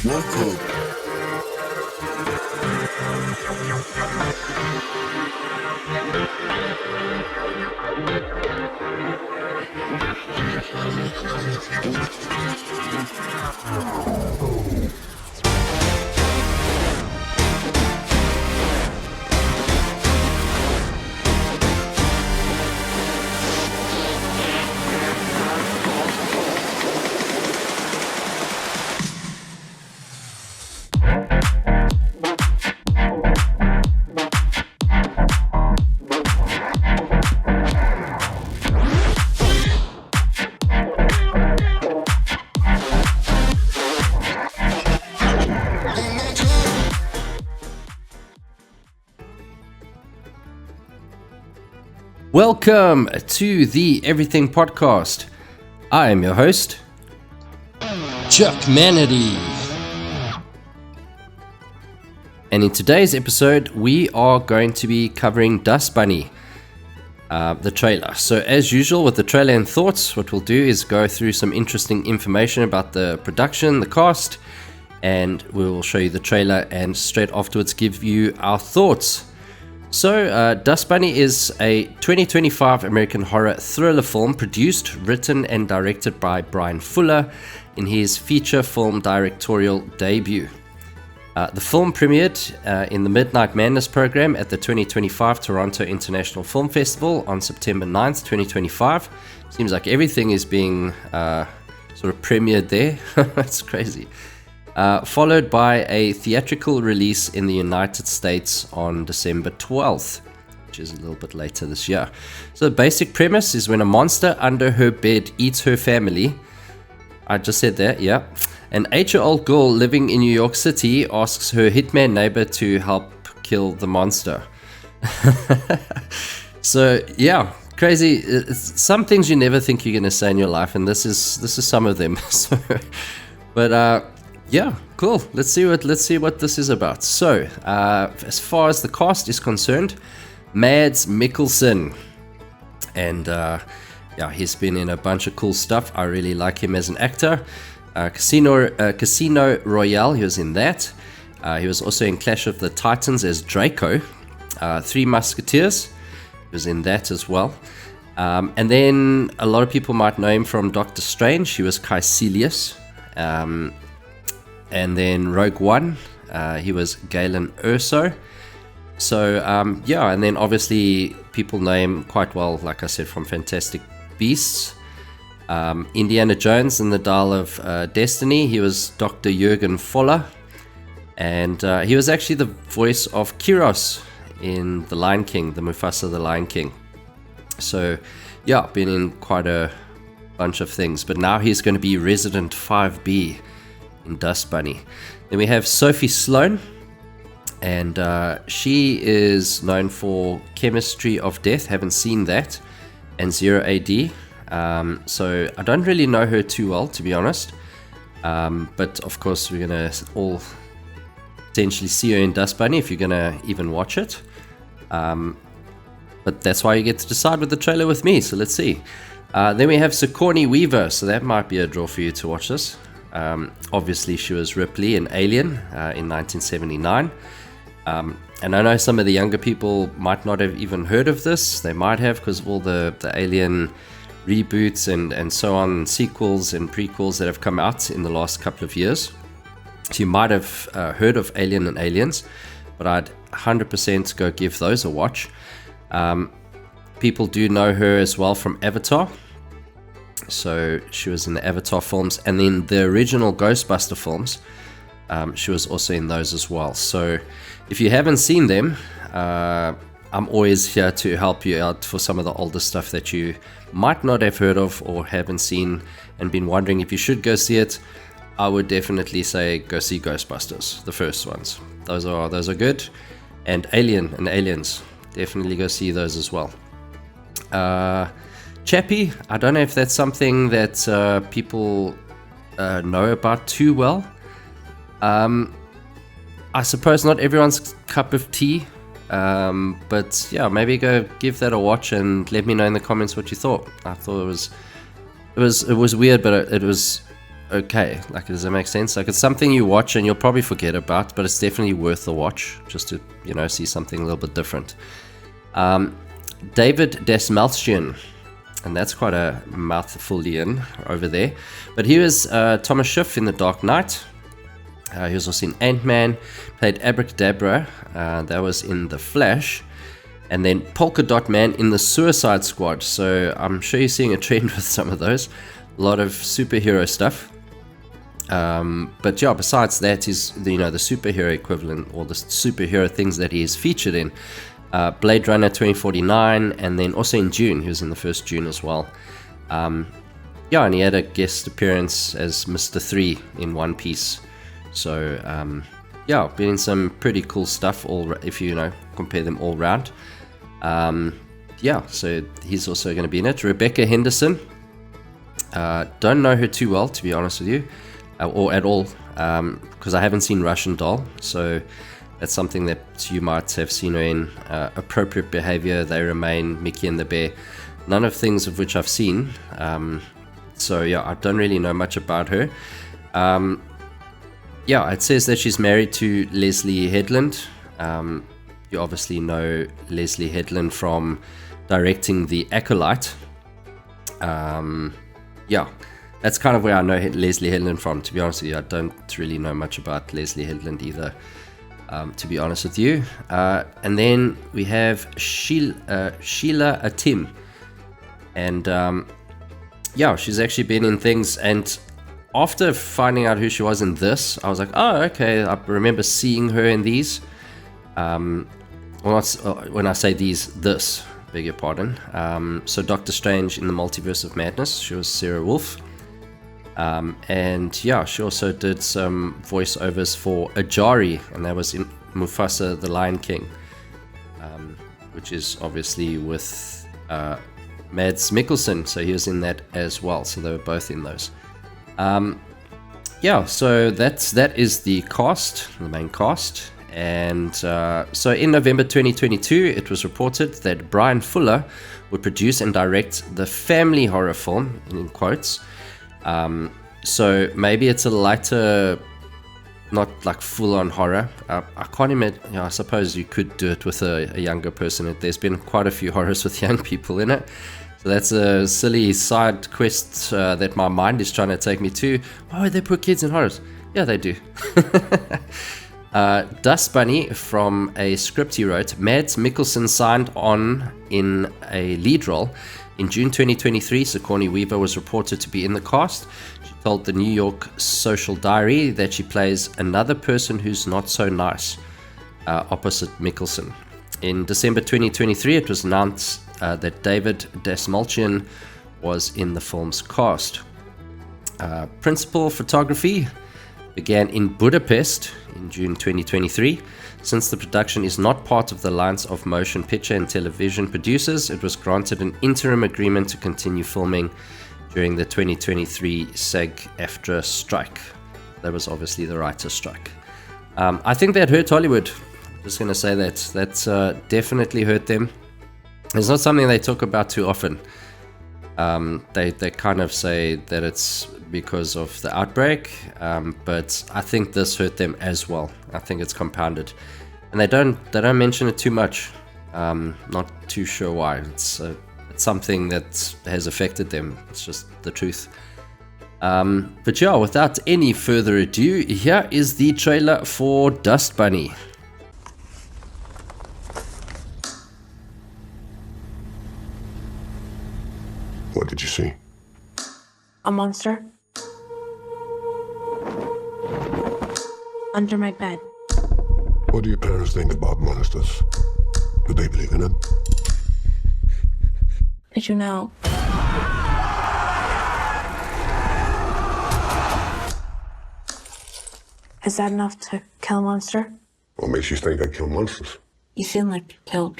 Welcome. Welcome to the Everything Podcast. I am your host, Chuck Manity. And in today's episode, we are going to be covering Dust Bunny, the trailer. So as usual with the trailer and thoughts, what we'll do is go through some interesting information about the production, the cast, and we'll show you the trailer and straight afterwards give you our thoughts. So, Dust Bunny is a 2025 American horror thriller film produced, written, and directed by Bryan Fuller in his feature film directorial debut. The film premiered in the Midnight Madness program at the 2025 Toronto International Film Festival on September 9th, 2025. Seems like everything is being sort of premiered there. That's crazy. Followed by a theatrical release in the United States on December 12th, which is a little bit later this year. So the basic premise is when a monster under her bed eats her family. I just said that, yeah. An 8-year-old girl living in New York City asks her hitman neighbor to help kill the monster. So yeah, crazy. It's some things you never think you're going to say in your life, and this is some of them. So, but yeah, cool. Let's see what this is about. So, as far as the cast is concerned, Mads Mikkelsen, and yeah, he's been in a bunch of cool stuff. I really like him as an actor. Casino Royale, he was in that. He was also in Clash of the Titans as Draco. Three Musketeers, he was in that as well. And then a lot of people might know him from Doctor Strange. He was Caecilius. And then Rogue One, he was Galen Erso. So, yeah, and then obviously people know him quite well, like I said, from Fantastic Beasts. Indiana Jones and the Dial of Destiny, he was Dr. Jürgen Voller. And he was actually the voice of Kyros in The Lion King, the Mufasa the Lion King. So, yeah, been in quite a bunch of things. But now he's going to be Resident 5B in Dust Bunny. Then we have Sophie Sloane, and she is known for Chemistry of Death, haven't seen that, and Zero AD. So I don't really know her too well, to be honest, but of course we're gonna all potentially see her in Dust Bunny if you're gonna even watch it, but that's why you get to decide with the trailer with me. So let's see. Then we have Sigourney Weaver, so that might be a draw for you to watch this. Obviously she was Ripley in Alien in 1979, and I know some of the younger people might not have even heard of this. They might have, because of all the Alien reboots and so on, sequels and prequels that have come out in the last couple of years. So you might have heard of Alien and Aliens, but I'd 100% go give those a watch. People do know her as well from Avatar. So she was in the Avatar films, and then the original Ghostbuster films, she was also in those as well. So if you haven't seen them, I'm always here to help you out for some of the older stuff that you might not have heard of or haven't seen and been wondering if you should go see it. I would definitely say go see Ghostbusters, the first ones. Those are good. And Alien and Aliens, definitely go see those as well. Chappie, I don't know if that's something that people know about too well. I suppose not everyone's cup of tea, but yeah, maybe go give that a watch and let me know in the comments what you thought. I thought it was weird, but it was okay. Like, does that make sense? Like, it's something you watch and you'll probably forget about, but it's definitely worth the watch just to, see something a little bit different. David Dastmalchian, and that's quite a mouthfulian over there. But he was Thomas Schiff in The Dark Knight. He was also in Ant-Man, played Abracadabra, that was in The Flash, and then Polka Dot Man in The Suicide Squad. So I'm sure you're seeing a trend with some of those. A lot of superhero stuff. But yeah, besides that is the superhero equivalent, or the superhero things that he is featured in. Blade Runner 2049, and then also in Dune. He was in the first Dune as well. And he had a guest appearance as Mr. 3 in One Piece. So, been in some pretty cool stuff, if you compare them all round. So he's also going to be in it. Rebecca Henderson. Don't know her too well, to be honest with you, or at all, because I haven't seen Russian Doll. So that's something that you might have seen her in. Appropriate Behavior, They Remain, Mickey and the Bear. None of things of which I've seen. I don't really know much about her. It says that she's married to Leslie Headland. You obviously know Leslie Headland from directing The Acolyte. That's kind of where I know Leslie Headland from. To be honest with you, I don't really know much about Leslie Headland either, to be honest with you. And then we have Sheila Atim. And she's actually been in things, and after finding out who she was in this, I was like, oh, okay, I remember seeing her in these. When I say this, beg your pardon. So Doctor Strange in the Multiverse of Madness, she was Sarah Wolf. She also did some voiceovers for Ajari, and that was in Mufasa the Lion King, which is obviously with Mads Mikkelsen, so he was in that as well. So they were both in those. So that is the cast, the main cast. And so in November 2022, it was reported that Brian Fuller would produce and direct the family horror film, in quotes. So maybe it's a lighter, not like full-on horror. I can't imagine. I suppose you could do it with a younger person. There's been quite a few horrors with young people in it. So that's a silly side quest that my mind is trying to take me to. Why would they put kids in horrors? Yeah, they do. Dust Bunny, from a script he wrote, Mads Mikkelsen signed on in a lead role. In June 2023, Sigourney Weaver was reported to be in the cast. She told the New York Social Diary that she plays another person who's not so nice, opposite Mikkelsen. In December 2023, it was announced that David Dastmalchian was in the film's cast. Principal photography began in Budapest in June 2023. Since the production is not part of the Alliance of Motion Picture and Television Producers, it was granted an interim agreement to continue filming during the 2023 SAG-AFTRA strike. That was obviously the writer's strike. I think that hurt Hollywood. I'm just going to say that. That definitely hurt them. It's not something they talk about too often. They kind of say that it's because of the outbreak, but I think this hurt them as well. I think it's compounded, and they don't mention it too much. Not too sure why. It's something that has affected them. It's just the truth. But yeah, without any further ado, here is the trailer for Dust Bunny. What did you see? A monster. Under my bed. What do your parents think about monsters? Do they believe in them? Did you know? Is that enough to kill a monster? What makes you think I kill monsters? You seem like you killed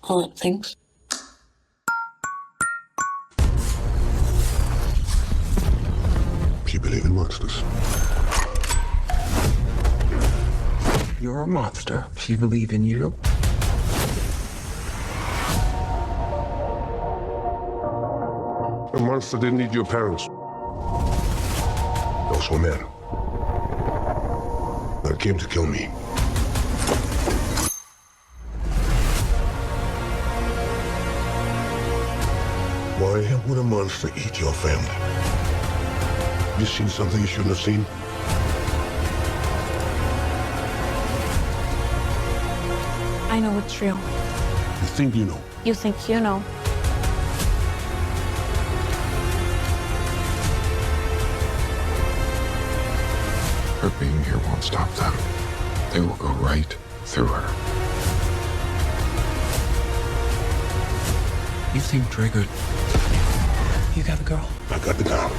all the things. You believe in monsters? You're a monster. She believe in you. A monster didn't eat your parents. A also a man. That came to kill me. Why would a monster eat your family? You seen something you shouldn't have seen? I know it's real. You think you know? You think you know. Her being here won't stop them. They will go right through her. You think triggered? You got the girl? I got the girl.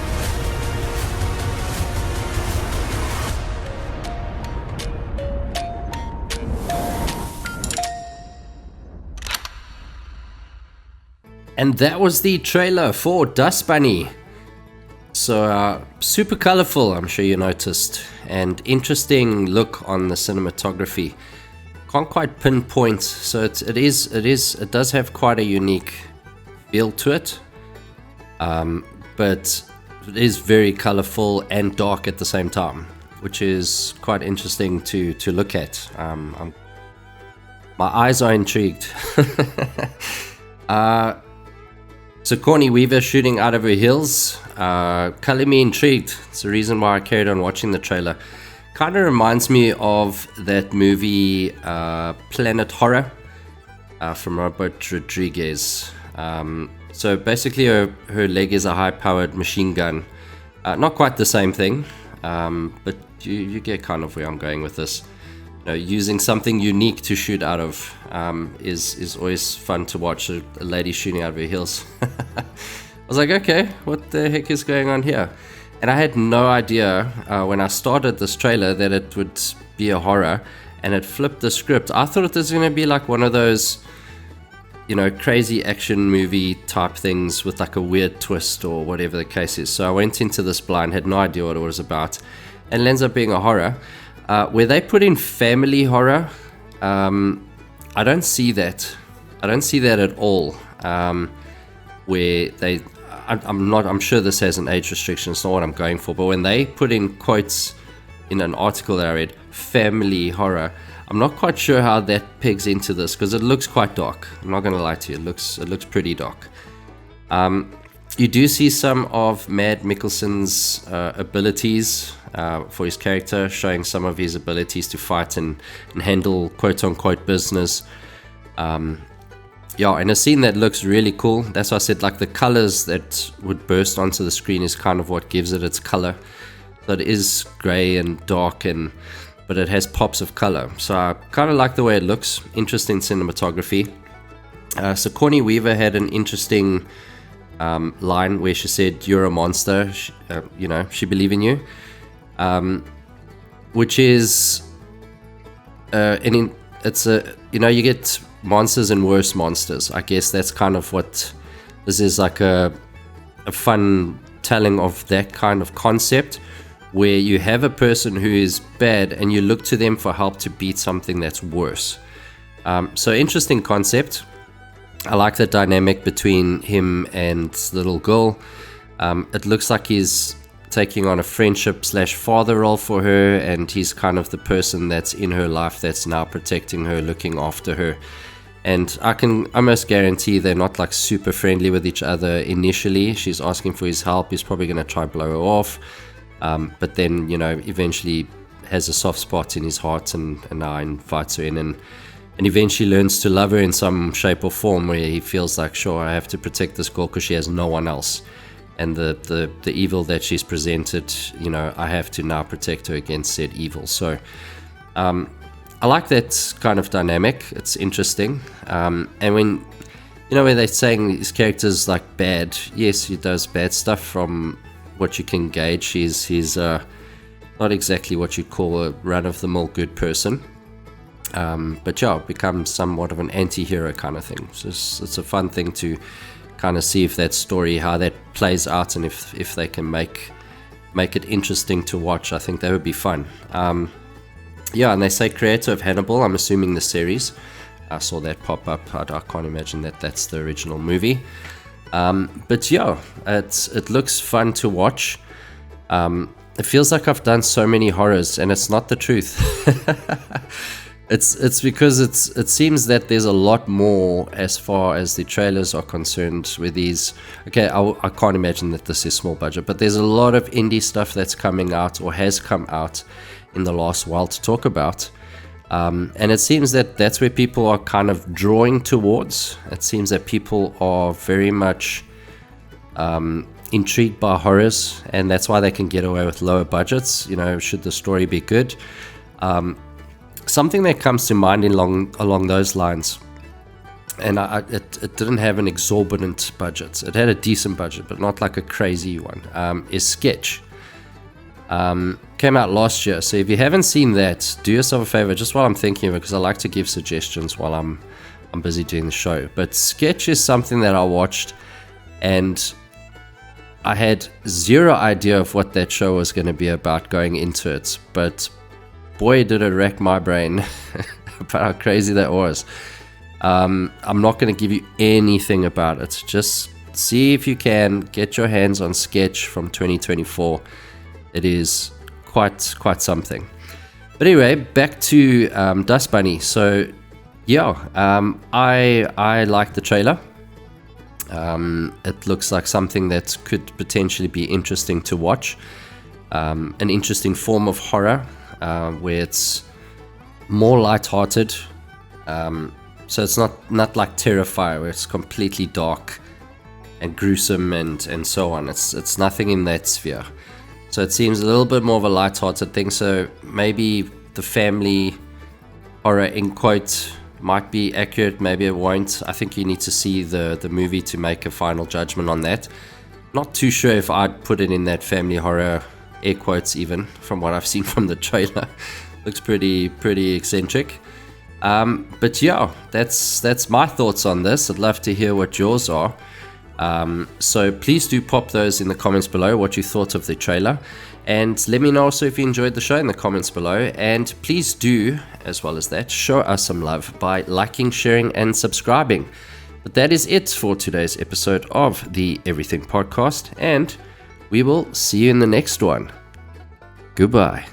And that was the trailer for Dust Bunny. So super colorful, I'm sure you noticed, and interesting look on the cinematography. Can't quite pinpoint, so it does have quite a unique feel to it, but it is very colorful and dark at the same time, which is quite interesting to look at. My eyes are intrigued. Sigourney Weaver shooting out of her heels, color me intrigued. It's the reason why I carried on watching the trailer. Kind of reminds me of that movie Planet Horror from Robert Rodriguez. So basically her leg is a high-powered machine gun. Not quite the same thing, but you get kind of where I'm going with this. You know, using something unique to shoot out of is always fun to watch. A lady shooting out of her heels. I was like, okay, what the heck is going on here? And I had no idea when I started this trailer that it would be a horror, and it flipped the script. I thought it was going to be like one of those, you know, crazy action movie type things with like a weird twist or whatever the case is. So I went into this blind, had no idea what it was about, and it ends up being a horror. Where they put in family horror, I don't see that. I don't see that at all. Where they, I'm sure this has an age restriction. It's not what I'm going for. But when they put in quotes in an article that I read, family horror, I'm not quite sure how that pegs into this, because it looks quite dark. I'm not going to lie to you. It looks pretty dark. You do see some of Mads Mikkelsen's abilities for his character, showing some of his abilities to fight and handle quote-unquote business. Yeah, and a scene that looks really cool. That's why I said, like, the colors that would burst onto the screen is kind of what gives it its color. So it is gray and dark, but it has pops of color. So I kind of like the way it looks. Interesting cinematography. Sigourney Weaver had an interesting line where she said, "You're a monster." She believe in you, which is, you get monsters and worse monsters. I guess that's kind of what this is, like a fun telling of that kind of concept, where you have a person who is bad and you look to them for help to beat something that's worse. So interesting concept. I like the dynamic between him and the little girl. It looks like he's taking on a friendship / father role for her, and he's kind of the person that's in her life that's now protecting her, looking after her. And I can almost guarantee they're not like super friendly with each other initially. She's asking for his help. He's probably going to try blow her off. But then, eventually has a soft spot in his heart and now invites her in and eventually learns to love her in some shape or form, where he feels like, sure, I have to protect this girl because she has no one else. And the evil that she's presented, I have to now protect her against said evil. So I like that kind of dynamic. It's interesting. And when, when they're saying his character's like bad, yes, he does bad stuff from what you can gauge. He's not exactly what you'd call a run-of-the-mill good person. But yeah, becomes somewhat of an anti-hero kind of thing. So it's a fun thing to kind of see if that story, how that plays out, and if they can make it interesting to watch. I think that would be fun. Yeah, and they say creator of Hannibal. I'm assuming the series. I saw that pop up. I can't imagine that's the original movie. But yeah, it looks fun to watch. it feels like I've done so many horrors, and it's not the truth. It's because it seems that there's a lot more as far as the trailers are concerned with these. Okay, I can't imagine that this is small budget, but there's a lot of indie stuff that's coming out or has come out in the last while to talk about. And it seems that that's where people are kind of drawing towards. It seems that people are very much intrigued by horrors, and that's why they can get away with lower budgets, should the story be good. Something that comes to mind along those lines, and it didn't have an exorbitant budget. It had a decent budget, but not like a crazy one, is Sketch. Came out last year, so if you haven't seen that, do yourself a favor, just while I'm thinking of it, because I like to give suggestions while I'm busy doing the show. But Sketch is something that I watched, and I had zero idea of what that show was going to be about going into it, but boy, did it wreck my brain about how crazy that was. I'm not going to give you anything about it. Just see if you can get your hands on Sketch from 2024. It is quite something. But anyway, back to Dust Bunny. So yeah, I like the trailer. It looks like something that could potentially be interesting to watch. An interesting form of horror. Where it's more light-hearted, so it's not like Terrifier, where it's completely dark and gruesome and so on. It's nothing in that sphere. So it seems a little bit more of a light-hearted thing. So maybe the family horror in quote might be accurate, maybe it won't. I think you need to see the movie to make a final judgment on that. Not too sure if I'd put it in that family horror, air quotes, even from what I've seen from the trailer. Looks pretty eccentric. But yeah, that's my thoughts on this. I'd love to hear what yours are. So please do pop those in the comments below, what you thought of the trailer, and let me know also if you enjoyed the show in the comments below. And please do, as well as that, show us some love by liking, sharing, and subscribing. But that is it for today's episode of the Everything Podcast, and we will see you in the next one. Goodbye.